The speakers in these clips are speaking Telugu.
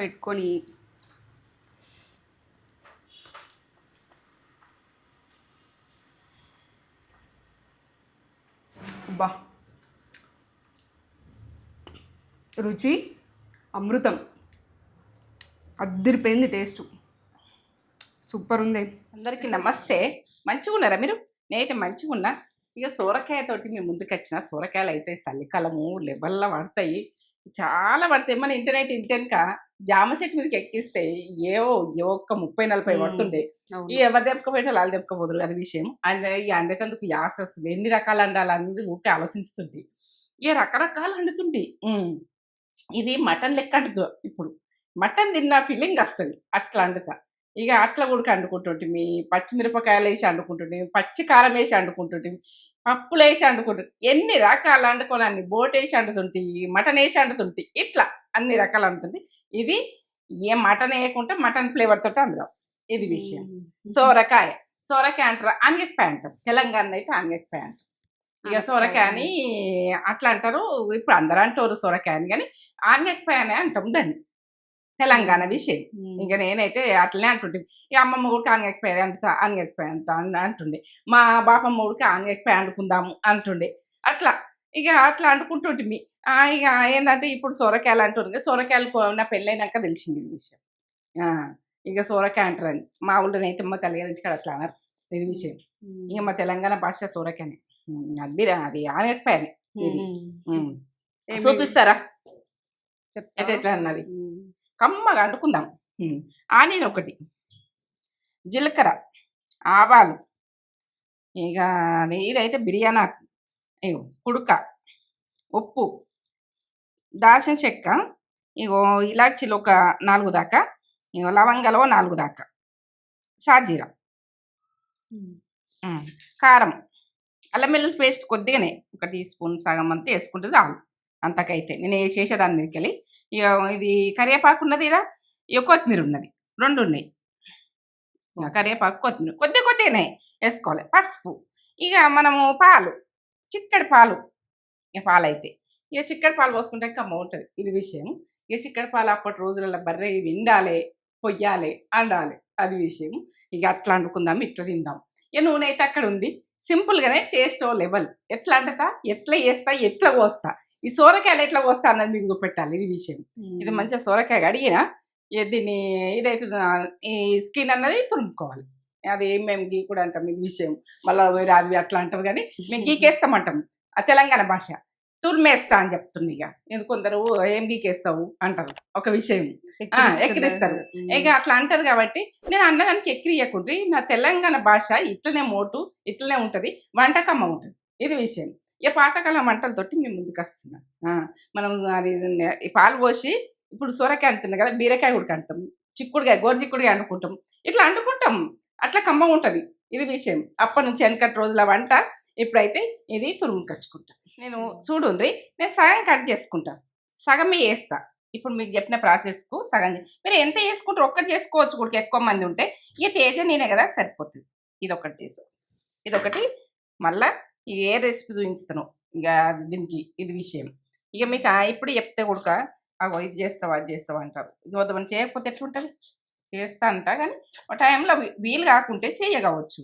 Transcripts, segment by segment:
పెట్టుకొని అబ్బా రుచి అమృతం, అద్దరిపోయింది టేస్ట్, సూపర్ ఉంది. అందరికీ నమస్తే. మంచిగా ఉన్నారా మీరు? నేనైతే మంచిగా ఉన్నా. ఇక సోరకాయతోటి మేము ముందుకు వచ్చిన సోరకాయలు అయితే చలికాలము లెవెల్లో పడతాయి, చాలా పడతాయి. మన ఇంటర్నెట్ ఇంటెనక జామ చెట్టు మీదకి ఎక్కిస్తే ఏవో ఒక్క 30-40 పడుతుండే. ఈ ఎవరు దెప్పకపోయేటో వాళ్ళు దెప్పకపోదురు, అది విషయం. అండ్ ఈ అండేటందుకు యాస వస్తుంది, ఎన్ని రకాలు అండాలనేది ఊరికే ఆలోచిస్తుంది. ఇక రకరకాలు అండుతుంది. ఇది మటన్ లెక్క అండుతుంది. ఇప్పుడు మటన్ తిన్న ఫీలింగ్ వస్తుంది అట్లా అండుతా. ఇక అట్లా కూడా అండుకుంటుంటిమి, పచ్చిమిరపకాయలు వేసి అండుకుంటుంటిమి, పచ్చి కారం వేసి అండుకుంటుంటిమి, పప్పులు వేసి అండుకుంటుంది, ఎన్ని రకాలు అండుకొని అన్ని బోట్ వేసి అండుతుంటి, మటన్ వేసి అండుతుంటి, ఇట్లా అన్ని రకాలు అంటుంది. ఇది ఏ మటన్ వేయకుంటే మటన్ ఫ్లేవర్ తోటి అండుదాం, ఇది విషయం. సోరకాయ అంటారు, ఆనగకాయ అంటారు. తెలంగాణ అయితే ఆనగకాయ అంటారు. ఇక సొరకాయ అని అట్లా అంటారు. ఇప్పుడు అందరూ అంటారు సొరకాయ అని, కానీ ఆనగకాయ అనే అంటాం దాన్ని, తెలంగాణ విషయం. ఇక నేనైతే అట్లనే అంటుండే. ఇక అమ్మమ్మ ఊరికి ఆనగకాయ అంత అంటుండే, మా బాపమ్మ ఊరికి ఆనగకాయ అండుకుందాము అంటుండే. అట్లా ఇక అట్లా అండుకుంటుంటిమి. ఇక ఏంటంటే ఇప్పుడు సొరకాయలు అంటారు. సొరకాయలు నా పెళ్ళైనాక తెలిసింది ఈ విషయం. ఇక సొరకాయ అంటారని మా ఊళ్ళోనైతే మా తెలంగాణ అట్లా అన్నారు, ఇది విషయం. ఇక మా తెలంగాణ భాష సొరకాయనే, అది ఆనగకాయనే. ఇది చూపిస్తారా ఎట్లా అన్నది? కమ్మగా అంటుకుందాం. ఆనియన్ ఒకటి, జీలకర్ర, ఆవాలు, ఇక ఇదైతే బిర్యానీ ఆకు, ఇగో కుడుక, ఉప్పు, దాల్చిన చెక్క, ఇగో ఇలాచీలు ఒక 4 దాకా, ఇగో లవంగాలు 4 దాకా, సాజీర, కారం, అల్లం వెల్లుల్లి పేస్ట్ కొద్దిగానే 1 టీ స్పూన్ సగం అంతా వేసుకుంటుంది చాలు. అంతకైతే నేను చేసేదాని మీదకి వెళ్ళి. ఇక ఇది కరివేపాకు ఉన్నది, ఇక్కడ ఇక కొత్తిమీర ఉన్నది, 2 ఉన్నాయి. కరివేపాకు కొత్తిమీర కొద్దిగానే వేసుకోవాలి. పసుపు, ఇక మనము పాలు, చిక్కడి పాలు. ఇక పాలు అయితే ఇక చిక్కడి పాలు పోసుకుంటే కమ్మ ఉంటుంది, ఇది విషయం. ఇక చిక్కడి పాలు అప్పటి రోజులలో బర్రె విండాలి, పొయ్యాలి, అండాలి, అది విషయం. ఇక అట్లా వండుకుందాం, ఇట్లా తిందాం. ఇక నూనె అయితే అక్కడ ఉంది, సింపుల్గానే టేస్ట్ లెవెల్. ఎట్లా అంటతా, ఎట్లా చేస్తా, ఎట్లా పోస్తా, ఈ సోరకాయలు ఎట్లా పోస్తా అన్నది మీకు చూపెట్టాలి, ఇది విషయం. ఇది మంచిగా సోరకాయ అడిగినా దీన్ని ఇదైతే ఈ స్కిన్ అన్నది తురుముకోవాలి. అది మేము గీకుడు అంటాం, ఇది విషయం. మళ్ళీ వేరే అది అట్లా అంటారు, కానీ మేము గీకేస్తామంటాం, ఆ తెలంగాణ భాష. తురిమేస్తా అని చెప్తుంది. ఇక కొందరు ఏం గీకేస్తావు అంటారు, ఒక విషయం ఎక్కిరిస్తారు. ఇక అట్లా అంటారు. కాబట్టి నేను అన్నదానికి ఎక్కిరియకుంటే నా తెలంగాణ భాష ఇట్లనే మోటు, ఇట్లనే ఉంటుంది, వంటకమ్మ ఉంటుంది, ఇది విషయం. ఇక పాతకాలం వంటలతోటి మేము ముందుకు వస్తున్నాం. మనం అది పాలు పోసి ఇప్పుడు సొరకాయ అంటున్నాం కదా, బీరకాయ కూడా అంటాం, చిక్కుడుకాయ గోరుచిక్కుడుకాయ అండుకుంటాం, ఇట్లా అండుకుంటాం, అట్లా కమ్మ ఉంటుంది, ఇది విషయం. అప్పటి నుంచి వెనకటి రోజుల వంట. ఇప్పుడైతే ఇది తురుముకొచ్చుకుంటా నేను. చూడుండ్రి, నేను సగం కట్ చేసుకుంటా, సగమే వేస్తా. ఇప్పుడు మీకు చెప్పిన ప్రాసెస్కు సగం మీరు ఎంత చేసుకుంటారు, ఒక్కటి చేసుకోవచ్చు కూడా, ఎక్కువ మంది ఉంటే. ఇక తేజ నేనే కదా, సరిపోతుంది. ఇదొకటి చేసావు, ఇదొకటి. మళ్ళీ ఇక ఏ రెసిపీ చూపిస్తాను ఇక దీనికి, ఇది విషయం. ఇక మీకు ఇప్పుడు చెప్తే కూడా అగో ఇది చేస్తావా, అది చేస్తావా అంటారు. ఇది వద్దామని చేయకపోతే ఎట్లుంటుంది, చేస్తా అంట, కానీ ఒక టైంలో వీలు కాకుంటే చేయగవచ్చు.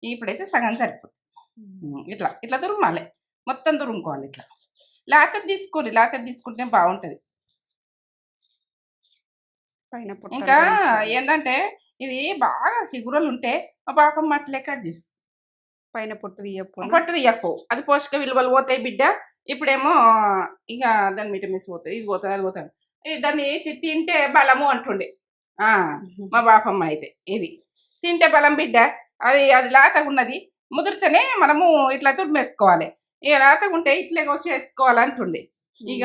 ఇప్పుడైతే సగం సరిపోతుంది. ఇట్లా ఇట్లా తురుమాలి, మొత్తం తురుముకోవాలి. ఇట్లా లేతది తీసుకోండి, లేతది తీసుకుంటే బాగుంటుంది. ఇంకా ఏంటంటే ఇది బాగా చిగురలు ఉంటే మా పాపం అట్లే కట్ చేసి పైన పొట్టు తీయకపో, అది పోషక విలువలు పోతాయి బిడ్డ. ఇప్పుడేమో ఇక దాని విటమిన్స్ పోతాయి, ఇది పోతుంది, అది పోతుంది. దాన్ని తింటే బలము అంటుండే మా బాపమ్మ. అయితే ఇది తింటే బలం బిడ్డ, అది లేతగా ఉన్నది, ముదిరితేనే మనము ఇట్లా తుడిమేసుకోవాలి. ఇక లేతగా ఉంటే ఇట్లే కోసి వేసుకోవాలంటుండే. ఇక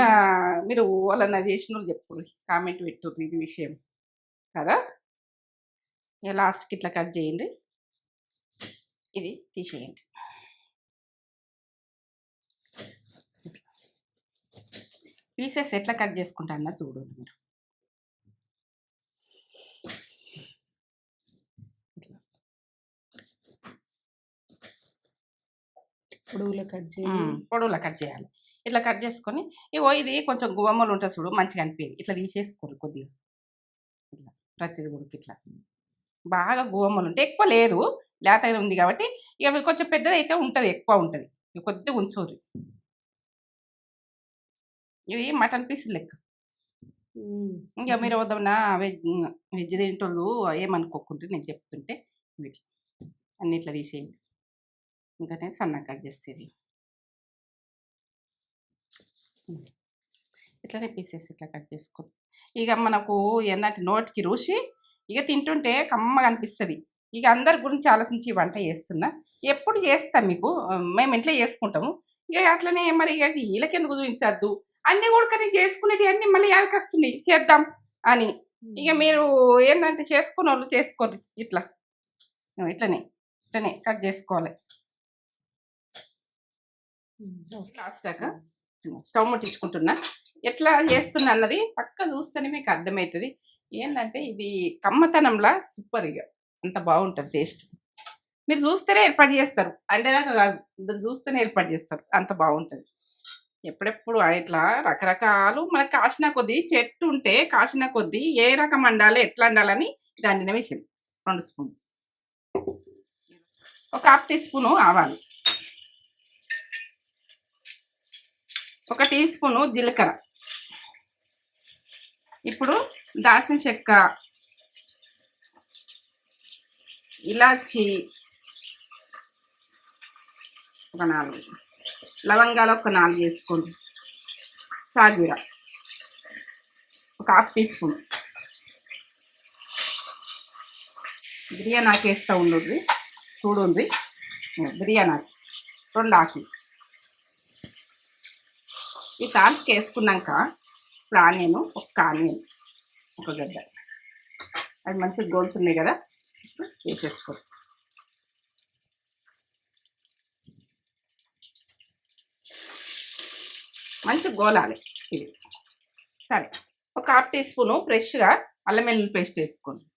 మీరు వాళ్ళన్న చేసిన చెప్పుకోండి, కామెంట్ పెట్టుర్రు, ఇది విషయం కదా. ఇక లాస్ట్కి ఇట్లా కట్ చేయండి, ఇది తీసేయండి. పీసెస్ ఎట్లా కట్ చేసుకుంటా అన్న చూడండి మీరు. పొడవులా కట్ చేయాలి. ఇట్లా కట్ చేసుకొని ఇగో ఇది కొంచెం గుమ్మలు ఉంటుంది చూడు, మంచిగా అనిపించేది. ఇట్లా తీసేసుకోండి కొద్దిగా, ప్రతిది ఉడికి ఇట్లా బాగా గోమలు ఉంటాయి, ఎక్కువ లేదు లేతగా ఉంది కాబట్టి ఇక అవి కొంచెం పెద్దది అయితే ఉంటుంది, ఎక్కువ ఉంటుంది. ఇక కొద్దిగా ఉంచోరు. ఇది మటన్ పీస్ లెక్క. ఇంకా మీరు వద్దన్నా వెజ్ వెజ్ తింటోళ్ళు ఏమనుకోకుంటే నేను చెప్తుంటే వీటి అన్నిట్లో తీసేయండి. ఇంకా నేను సన్నగా కట్ చేసేది ఇట్లనే పీసెస్ ఇట్లా కట్ చేసుకోండి. ఇక మనకు ఏంటంటే నోటికి రుచి ఇక తింటుంటే కమ్మగా అనిపిస్తుంది. ఇక అందరి గురించి ఆలోచించి ఈ వంట చేస్తున్నా, ఎప్పుడు చేస్తాం మీకు, మేము ఇంట్లో చేసుకుంటాము. ఇక అట్లనే మరి ఇక వీళ్ళకెందుకు చూపించద్దు, అన్నీ కూడా కానీ చేసుకునేవి అన్నీ మళ్ళీ యాదకి వస్తున్నాయి చేద్దాం అని. ఇక మీరు ఏంటంటే చేసుకున్న వాళ్ళు చేసుకోండి ఇట్లా ఇట్లనే ఇట్లనే కట్ చేసుకోవాలి. లాస్ట్ దాకా స్టవ్ ముట్టించుకుంటున్నా, ఎట్లా చేస్తున్నా అన్నది పక్క చూస్తేనే మీకు అర్థమవుతుంది. ఏంటంటే ఇది కమ్మతనంలా సూపర్, ఇక అంత బాగుంటుంది టేస్ట్. మీరు చూస్తేనే ఏర్పాటు చేస్తారు, అంటేనాక కాదు, దాన్ని చూస్తేనే ఏర్పాటు చేస్తారు, అంత బాగుంటుంది. ఎప్పుడెప్పుడు ఇట్లా రకరకాలు మనకు కాసిన కొద్దీ చెట్టు ఉంటే కాసిన కొద్దీ ఏ రకం వండాలి ఎట్లా వండాలని ఇది వండిన విషయం. 2 స్పూన్లు, ఒక 1/2 టీ స్పూను ఆవాలు, 1 టీ స్పూను జీలకర్ర, ఇప్పుడు దాల్చిన చెక్క, ఇలాచి ఒక 4, లవంగాలు ఒక 4 వేసుకోండి, సాజీర ఒక 1/2 టీ స్పూన్, బిర్యానీ ఆకు వేస్తూ ఉండదు చూడండి, బిర్యానీ ఆకు 2 ఆకులు. ఈ తాలింపు వేసుకున్నాక ఇప్పుడు ఆనియన్, ఒక ఆనియన్, ఒక గడ్డ, అవి మంచిగా గోలుతున్నాయి కదా, ఇప్పుడు వేసేసుకోండి. మంచిగా గోలాలి ఇది. సరే, ఒక 1/2 టీ స్పూను ఫ్రెష్గా అల్లం వెల్లుల్లి పేస్ట్ వేసుకోండి.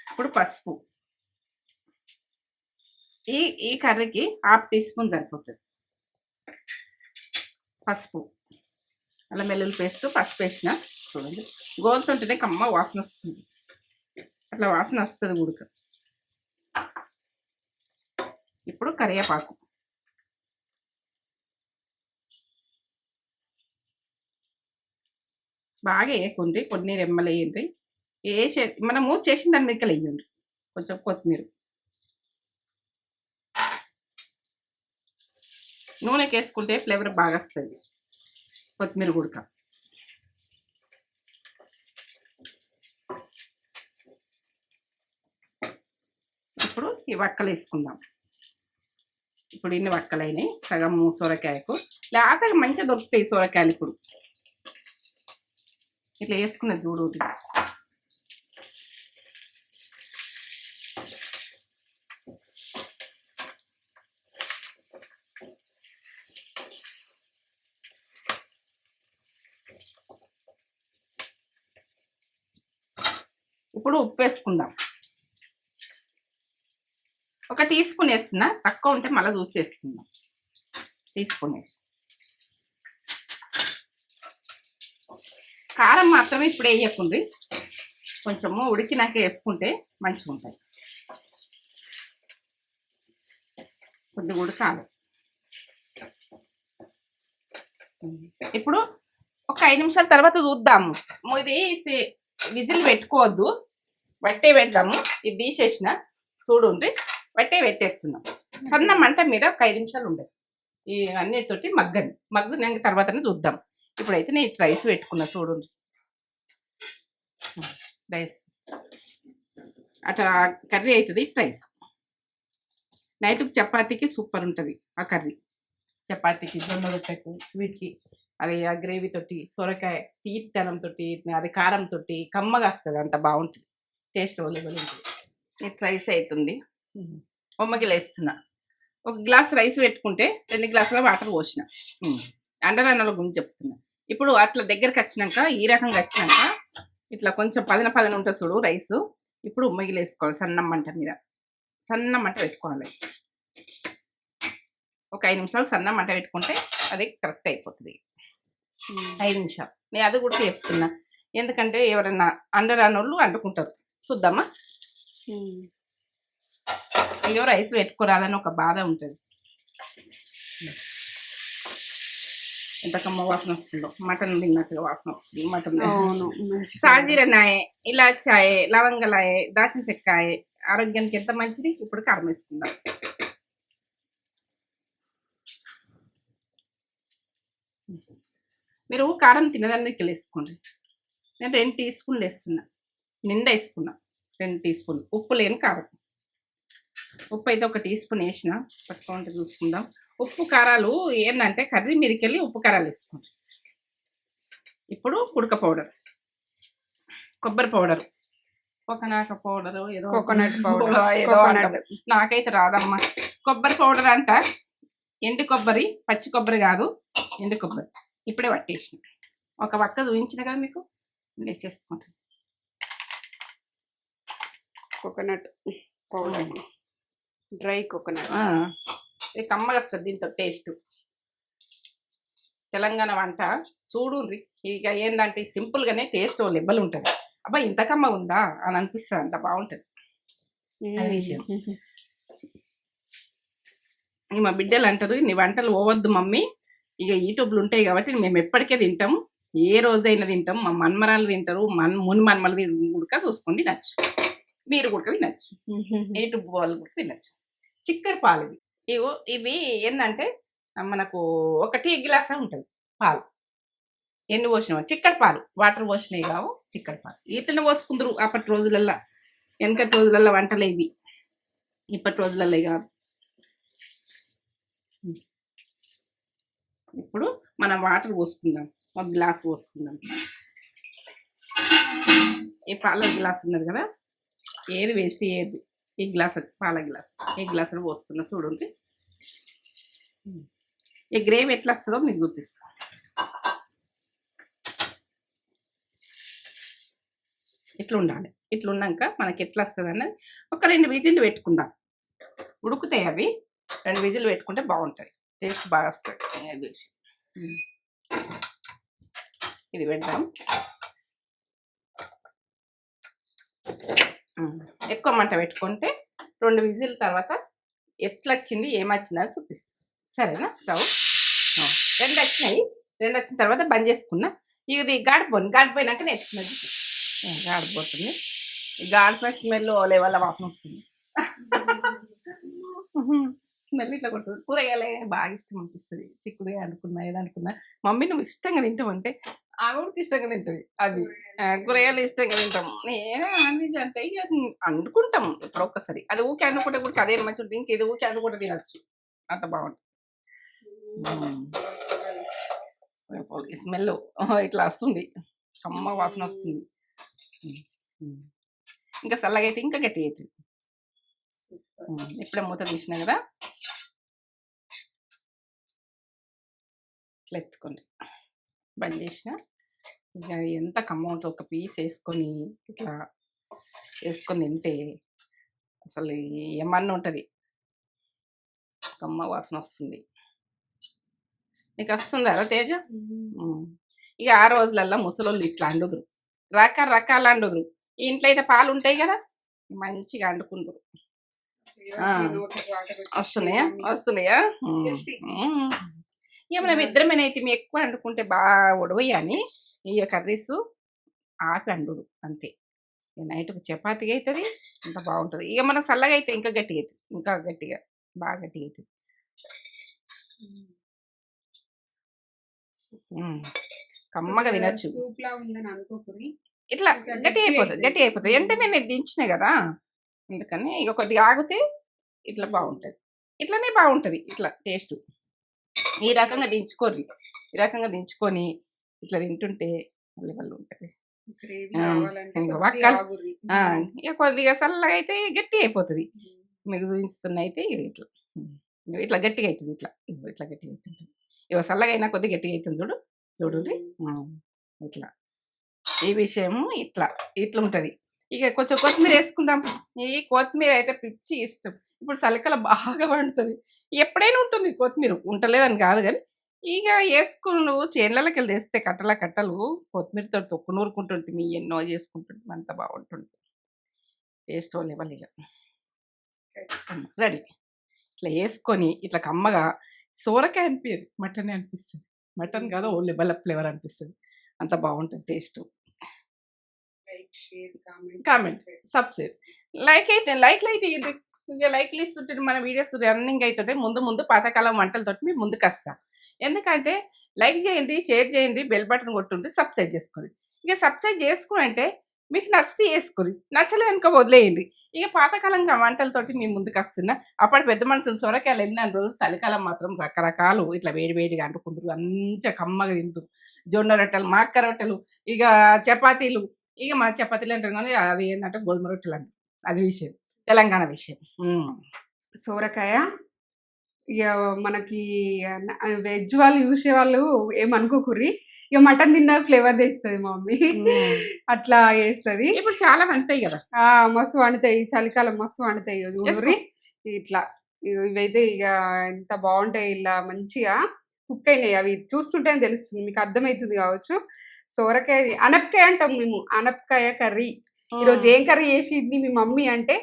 ఇప్పుడు పసుపు, ఈ కర్రీకి 1/2 టీ స్పూన్ సరిపోతుంది పసుపు. అల్లం వెల్లుల్లి పేస్ట్, పసుపు వేసిన చూడండి, గోలుతుంటేనే కమ్మ వాసన వస్తుంది, అట్లా వాసన వస్తుంది ఉడక. ఇప్పుడు కరివేపాకు, బాగా వేయకుండి, కొన్ని రెమ్మలు వేయండి, మనము చేసిన దాని మీదకి వేయండి. కొంచెం కొత్తిమీర, నూనెకి వేసుకుంటే ఫ్లేవర్ బాగా వస్తుంది, కొత్తిమీర ఉడక. ఇప్పుడు ఈ వక్కలు వేసుకుందాం. ఇప్పుడు ఇన్ని వక్కలైనాయి, సగం సొరకాయకు లేతగా మంచిగా దొరుకుతాయి సొరకాయలు. ఇప్పుడు ఇట్లా వేసుకున్నది చూడు. ఇప్పుడు ఉప్పు వేసుకుందాం, ఒక టీ స్పూన్ వేస్తున్నా, తక్కువ ఉంటే మళ్ళీ చూసి వేసుకుందాం. టీ స్పూన్ వేసి, కారం మాత్రమే ఇప్పుడు వేయకుంది, కొంచెము ఉడికినాక వేసుకుంటే మంచిగా ఉంటాయి. కొద్దిగా ఉడకాలి. ఇప్పుడు ఒక 5 నిమిషాల తర్వాత చూద్దాము. ఇది విజిల్ పెట్టుకోవద్దు, వట్టే పెడదాము. ఇది తీసేసిన చూడుండ్రి, వట్టే పెట్టేస్తున్నాం. సన్న మంట మీద ఒక 5 నిమిషాలు ఉండదు, ఈ అన్నిటితోటి మగ్గినాక తర్వాతనే చూద్దాం. ఇప్పుడైతే నేను రైస్ పెట్టుకున్నా చూడండి. రైస్ అట్లా కర్రీ అవుతుంది. రైస్ నైట్కి చపాతీకి సూపర్ ఉంటుంది ఆ కర్రీ. చపాతీకి, జొన్న రొట్టెకు, వీటికి అది ఆ గ్రేవీ తోటి, సొరకాయ తీపితనంతో, అది కారంతో కమ్మగా వస్తుంది, అంత బాగుంటుంది, టేస్ట్ అవైలబుల్ ఉంటుంది. ఇట్ రైస్ అవుతుంది, బొమ్మగిలు వేస్తున్నా. 1 గ్లాస్ రైస్ పెట్టుకుంటే 2 గ్లాసుల వాటర్ పోసిన, అండరన్నల గురించి చెప్తున్నా. ఇప్పుడు అట్లా దగ్గరికి వచ్చినాక, ఈ రకంగా వచ్చినాక ఇట్లా కొంచెం పదన ఉంటుంది చూడు రైసు. ఇప్పుడు ఉమ్మగిలు వేసుకోవాలి, సన్న మంట మీద, సన్న మంట పెట్టుకోవాలి. ఒక 5 నిమిషాలు సన్న మంట పెట్టుకుంటే అది కరెక్ట్ అయిపోతుంది. 5 నిమిషాలు నేను అది కూడా చెప్తున్నా, ఎందుకంటే ఎవరైనా అండరానోళ్ళు అంటుకుంటారు. చూద్దామా, అయ్యో రైస్ పెట్టుకోరాదని ఒక బాధ ఉంటుంది. ఎంత కమ్మ వాసన వస్తుందో, మటన్ తిన్నట్టుగా వాసన వస్తుంది. మటన్ అవును సాజీరనాయే, ఇలాచాయే, లవంగలాయే, దాచిన చెక్కాయే, ఆరోగ్యానికి ఎంత మంచిది. ఇప్పుడు కారం వేసుకుందాం. మీరు కారం తినదాన్ని వేసుకోండి. నేను 2 టీ స్పూన్లు వేస్తున్నా, నిండా వేసుకున్నా. 2 టీ స్పూన్లు ఉప్పు లేని కారం. ఉప్పు అయితే 1 టీ స్పూన్ వేసిన, పట్టుకుంటే చూసుకుందాం. ఉప్పు కారాలు ఏంటంటే కర్రీ మీదకి వెళ్ళి ఉప్పు కారాలు వేసుకోండి. ఇప్పుడు కుడక పౌడర్, కొబ్బరి పౌడర్, కోకోనట్ పౌడర్, ఏదో కోకోనట్ పౌడర్, ఏదో అంటారు. నాకైతే రాదమ్మా. కొబ్బరి పౌడర్ అంట, ఎండు కొబ్బరి, పచ్చి కొబ్బరి కాదు, ఎండు కొబ్బరి. ఇప్పుడే పట్టేసిన, ఒక పక్క చూపించిన కదా మీకు, వేసేసుకుంటాను. Coconut powder, dry coconut. ఇది కమ్మగా వస్తుంది దీంతో టేస్ట్. తెలంగాణ వంట చూడుండ్రి. ఇక ఏంటంటే సింపుల్గానే టేస్ట్ లెబ్బలు ఉంటుంది. అబ్బా ఇంత కమ్మ ఉందా అని అనిపిస్తుంది, అంత బాగుంటుంది అది విషయం. ఇక మా బిడ్డలు అంటారు, నీ వంటలు పోవద్దు మమ్మీ, ఇక యూట్యూబ్లు ఉంటాయి కాబట్టి మేము ఎప్పటికే తింటాం, ఏ రోజైనా తింటాం. మా మన్మరాలు తింటారు, మున్ మన్మలు ఉడక చూసుకొని తినచ్చు, మీరు కూడా తినచ్చు, యూట్యూబ్ వాళ్ళు కూడా తినచ్చు. చిక్కడి పాలు ఇవి ఏంటంటే మనకు 1 టీ గ్లాస్ ఉంటుంది పాలు. ఎన్ని పోసినావు? చిక్కడి పాలు, వాటర్ పోసినవి కావు, చిక్కడి పాలు. ఇట్లనే పోసుకుందరు అప్పటి రోజులల్లో, వెనకటి రోజులల్లో వంటలు ఇవి, ఇప్పటి రోజులల్లో కాదు. ఇప్పుడు మనం వాటర్ పోసుకుందాం, 1 గ్లాస్ పోసుకుందాం. ఈ పాల గ్లాస్ ఉన్నది కదా, ఏది వేస్ట్ చేయద్దు. ఈ గ్లాస్ పాల గ్లాస్, ఈ గ్లాసులో పోస్తున్నా చూడండి. ఈ గ్రేవీ ఎట్లా వస్తుందో మీకు చూపిస్తాను. ఇట్లా ఉండాలి. ఇట్లా ఉన్నాక మనకి ఎట్లా వస్తుంది అన్నది ఒక 2 విజిల్లు పెట్టుకుందాం. ఉడుకుతాయి అవి, 2 విజిల్లు పెట్టుకుంటే బాగుంటుంది, టేస్ట్ బాగా వస్తుంది. ఇది పెడదాం. ఎక్కువ మంట పెట్టుకుంటే 2 విజిల్ తర్వాత ఎట్లా వచ్చింది ఏమొచ్చింది అని చూపిస్తాను. సరేనా? స్టవ్ 2 వచ్చినాయి. 2 వచ్చిన తర్వాత బంద్ చేసుకున్నా. ఇది గాడిపోయినాక నేర్చుకున్నది గాడిపోతుంది. గాడిపోయిన స్మెల్ లెవెల్ వాసన వస్తుంది. స్మెల్ ఇట్లా కొడుతుంది. కూరగాయలే బాగా ఇష్టం అనిపిస్తుంది. చిక్కుడుగా అనుకున్నా, ఏదో అనుకున్నా. మమ్మీ నువ్వు ఇష్టంగా తింటామంటే ఆవిడకి ఇష్టంగా తింటుంది. అవి కూరగాయలు ఇష్టంగా తింటాం. నేనే అంటే ఇక అనుకుంటాం ఇప్పుడు ఒక్కసారి. అది ఊకే అనుకుంటే కూడా అదే మంచి ఉంటుంది. ఇంకేదో ఊకే అనుకుంటే తినచ్చు, అంత బాగుంటుంది. స్మెల్ ఇట్లా వస్తుంది, కమ్మ వాసన వస్తుంది. ఇంకా చల్లగా అయితే ఇంకా గట్టిగా అవుతుంది. ఇప్పుడే మూత తీసినా కదా, ఇట్లా ఎత్తుకోండి, బంద్ చేసిన. ఇక ఎంత కమ్మ ఉంటుంది. ఒక పీస్ వేసుకొని ఇట్లా వేసుకొని తింటే అసలు ఏమన్నా ఉంటుంది, కమ్మ వాసన వస్తుంది. నీకు వస్తుందా తేజ? ఇక ఆ రోజులల్లో ముసలోళ్ళు ఇట్లా అండుదురు, రకరకాల అండుదురు. ఇంట్లో అయితే పాలు ఉంటాయి కదా, మంచిగా అండుకుంటారు. వస్తున్నాయా? ఇక మనం ఇద్దరమేనైతే మీ ఎక్కువ వండుకుంటే బాగా ఉడవయ్య అని ఇక కర్రీస్ ఆపి అండుడు అంతే. నైట్కి చపాతీగా అవుతుంది, అంత బాగుంటుంది. ఇక మనం చల్లగా అయితే ఇంకా గట్టిగా అవుతుంది, ఇంకా గట్టిగా, బాగా గట్టిగా అవుతుంది. కమ్మగా తినచ్చు. ఇట్లా గట్టి అయిపోతుంది. వెంటనే నేను దించిన కదా, అందుకని ఇక కొద్దిగా ఆగితే ఇట్లా బాగుంటుంది. ఇట్లనే బాగుంటుంది ఇట్లా టేస్ట్. ఈ రకంగా దించుకోరు, ఈ రకంగా దించుకొని ఇట్లా తింటుంటే మళ్ళీ వాళ్ళు ఉంటుంది. ఇక కొద్దిగా చల్లగా అయితే గట్టి అయిపోతుంది. మీకు చూపిస్తున్న అయితే ఇట్లా ఇట్లా గట్టిగా అవుతుంది. ఇట్లా గట్టిగా అవుతుంది. ఇక చల్లగా అయినా కొద్దిగా గట్టిగా అవుతుంది. చూడండి ఇట్లా. ఈ విషయము ఇట్లా ఉంటుంది. ఇక కొంచెం కొత్తిమీర వేసుకుందాం. ఈ కొత్తిమీర అయితే పిచ్చి ఇష్టం. ఇప్పుడు చలికాలం బాగా వండుతుంది, ఎప్పుడైనా ఉంటుంది కొత్తిమీర, ఉంటలేదని కాదు కానీ ఇక వేసుకుని నువ్వు చేనులకి వెళ్ళి తెస్తే కట్టల కట్టలు కొత్తిమీరతో తొక్కు నూరుకుంటుంటే ఎన్నో చేసుకుంటుంటే అంత బాగుంటుంది. టేస్ట్ లెవెల్ ఇక రెడీ. ఇట్లా వేసుకొని ఇట్లా కమ్మగా సోరకాయ అనిపించదు, మటన్ అనిపిస్తుంది. మటన్ కాదు ఓన్లీ బెల్ల ఫ్లేవర్ అనిపిస్తుంది. అంత బాగుంటుంది taste. Like share comment subscribe like అయితే ఇక లైక్లు ఇస్తుంటే మన వీడియోస్ రన్నింగ్ అవుతుంటే ముందు పాతకాలం వంటలతోటి మేము ముందుకు వస్తాం. ఎందుకంటే లైక్ చేయండి, షేర్ చేయండి, బెల్ బటన్ కొట్టుంటే సబ్స్క్రైబ్ చేసుకోండి. ఇక సబ్స్క్రైబ్ చేసుకుని అంటే మీకు నచ్చితే వేసుకోండి, నచ్చలేదు అనుకో వదిలేయండి. ఇక పాతకాలం వంటలతోటి మేము ముందుకు వస్తున్నా. అప్పటి పెద్ద మనుషులు సొరకాయలు ఎన్ని రోజులు, చలికాలం మాత్రం రకరకాలు ఇట్లా వేడిగా అంటుకుందరు, అంత కమ్మగా తింటారు. జొన్న రొట్టెలు, మాక్క రొట్టెలు, ఇక చపాతీలు. ఇక మన చపాతీలు అంటారు కానీ అది ఏంటంటే గోధుమ రొట్టెలు అంటారు. అది విషయం, తెలంగాణ విషయం. సోరకాయ ఇక మనకి వెజ్ వాళ్ళు చూసే వాళ్ళు ఏమనుకోకుర్రి, ఇక మటన్ తిన్న ఫ్లేవర్ తెస్తుంది మా మమ్మీ. అట్లా వేస్తుంది. ఇప్పుడు చాలా వండుతాయి కదా, మస్తు వండుతాయి. చలికాలం మస్తు వండుతాయి ఊరి. ఇట్లా ఇవైతే ఇక ఎంత బాగుంటాయి, ఇలా మంచిగా కుక్ అయినాయి. అవి చూస్తుంటే తెలుస్తుంది, మీకు అర్థమవుతుంది కావచ్చు. సోరకాయ అనపకాయ అంటాం మేము, అనపకాయ కర్రీ. ఈరోజు ఏం కర్రీ చేసింది మీ మమ్మీ అంటే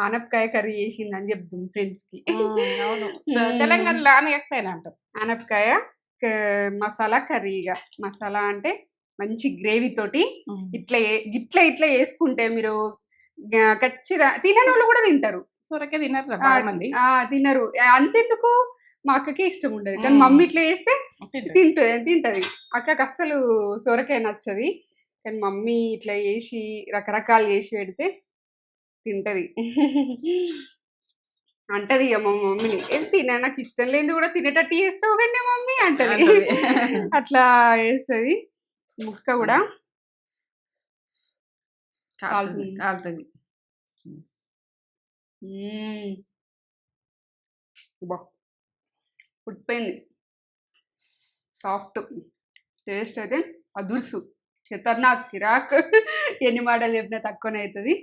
ఆనపకాయ కర్రీ చేసింది అని చెప్తాం ఫ్రెండ్స్ కి. తెలంగాణలో అనపకాయ అంటాం. అనపకాయ మసాలా కర్రీగా, మసాలా అంటే మంచి గ్రేవీ తోటి ఇట్లా వేసుకుంటే మీరు ఖచ్చితంగా తినని వాళ్ళు కూడా తింటారు. సొరకాయ తినరు, తినరు. అంతెందుకు మా అక్కకి ఇష్టం ఉండదు, కానీ మమ్మీ ఇట్లా వేస్తే తింటది. అక్కకి అస్సలు సొరకాయ నచ్చది, కానీ మమ్మీ ఇట్లా వేసి రకరకాలు చేసి పెడితే తింటది. అంటది ఇక మా మమ్మీని, తినా నాకు ఇష్టం లేదు కూడా తినేటట్టు చేస్తావు కానీ మమ్మీ అంటది. అట్లా వేస్తుంది. ముక్క కూడా కాలుతుంది. ఉడిపోయింది, సాఫ్ట్. టేస్ట్ అయితే అదుర్సు, ఖతర్నాక్, కిరాక్. ఎన్ని మాటలు చెప్పినా తక్కువనే అవుతుంది.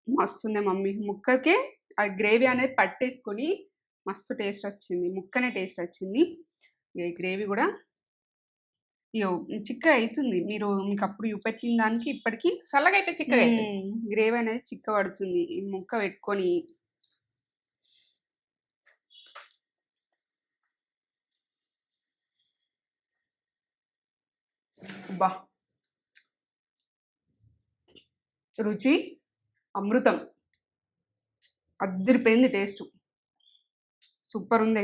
మస్తుంది మమ్మీ. ముక్కకే ఆ గ్రేవీ అనేది పట్టేసుకొని మస్తు టేస్ట్ వచ్చింది, ముక్కనే టేస్ట్ వచ్చింది. ఈ గ్రేవీ కూడా చిక్కగా అవుతుంది. మీకు అప్పుడు చూపెట్టిన దానికి ఇప్పటికి చల్లగా అయితే చిక్కగా గ్రేవీ అనేది చిక్క పడుతుంది. ఈ ముక్క పెట్టుకొని బా రుచి అమృతం, అద్దరిపోయింది. టేస్ట్ సూపర్ ఉంది.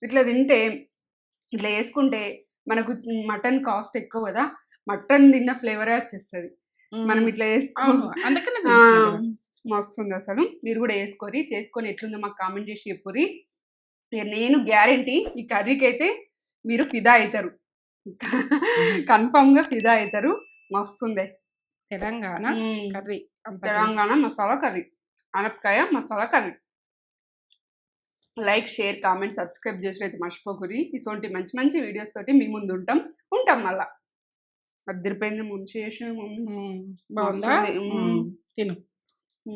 ఇట్లా తింటే, ఇట్లా వేసుకుంటే మనకు మటన్ కాస్ట్ ఎక్కువ కదా, మటన్ తిన్న ఫ్లేవరే వచ్చేస్తుంది మనం ఇట్లా అందుకనే మస్తుంది అసలు. మీరు కూడా చేసుకొని ఎట్లుందో మాకు కామెంట్ చేసి చెప్పుర్రి. నేను గ్యారంటీ ఈ కర్రీకి అయితే మీరు ఫిదా అవుతారు, కన్ఫామ్గా ఫిదా అవుతారు. మస్తుంది తెలంగాణ కర్రీ, తెలంగాణ మసాలా కర్రీ, అనపకాయ masala curry. Like, share, comment, subscribe చేసి అయితే మర్చిపోకురి. ఇటువంటి మంచి వీడియోస్ తోటి మీ ముందు ఉంటాం మళ్ళా. అద్దరిపోయింది. ముందు చేసిన బాగుందా? తిను.